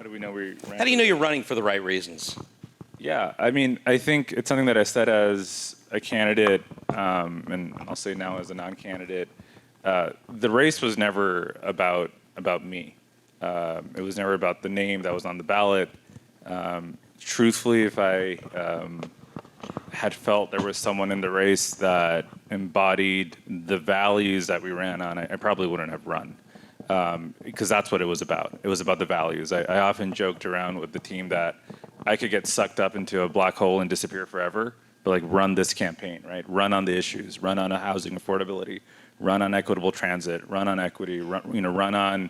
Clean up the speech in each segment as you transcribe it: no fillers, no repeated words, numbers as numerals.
do we know we ran? How do you know you're running for the right reasons? Yeah, I mean, I think it's something that I said as a candidate, and I'll say now as a non-candidate. The race was never about me. It was never about the name that was on the ballot. Truthfully, if I had felt there was someone in the race that embodied the values that we ran on, I probably wouldn't have run. Because that's what it was about. It was about the values. I often joked around with the team that I could get sucked up into a black hole and disappear forever, but like run this campaign, right? Run on the issues, run on housing affordability, run on equitable transit, run on equity, run on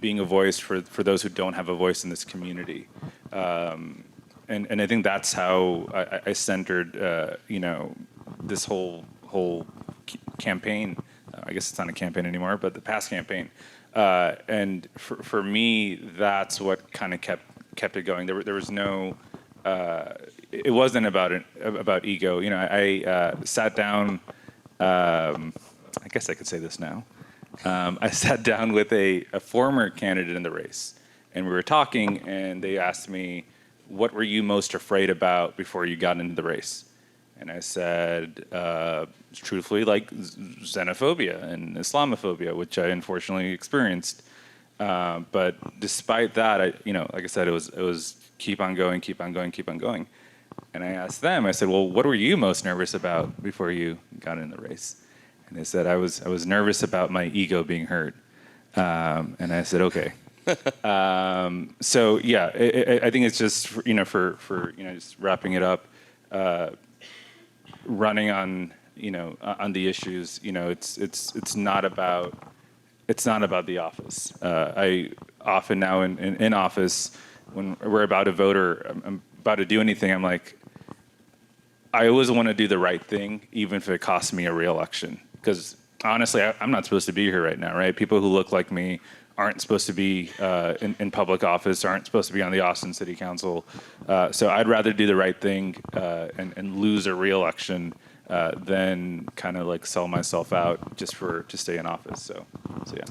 being a voice for those who don't have a voice in this community. And I think that's how I centered, this whole campaign. I guess it's not a campaign anymore, but the past campaign. And for me, that's what kind of kept it going. There was no. It wasn't about ego. I sat down. I guess I could say this now. I sat down with a former candidate in the race, and we were talking, and they asked me, "What were you most afraid about before you got into the race?" And I said, truthfully, like xenophobia and Islamophobia, which I unfortunately experienced. But despite that, like I said, it was keep on going, keep on going, keep on going. And I asked them, I said, well, what were you most nervous about before you got in the race? And they said, I was nervous about my ego being hurt. And I said, okay. So yeah, I think it's just for just wrapping it up. Running on on the issues, it's not about the office. I often now in office, when we're about to vote or I'm about to do anything, I'm like, I always want to do the right thing, even if it costs me a re-election. Because honestly, I'm not supposed to be here right now, right? People who look like me aren't supposed to be in public office, aren't supposed to be on the Austin City Council. So I'd rather do the right thing and lose a re-election than kind of like sell myself out just to stay in office. So yeah.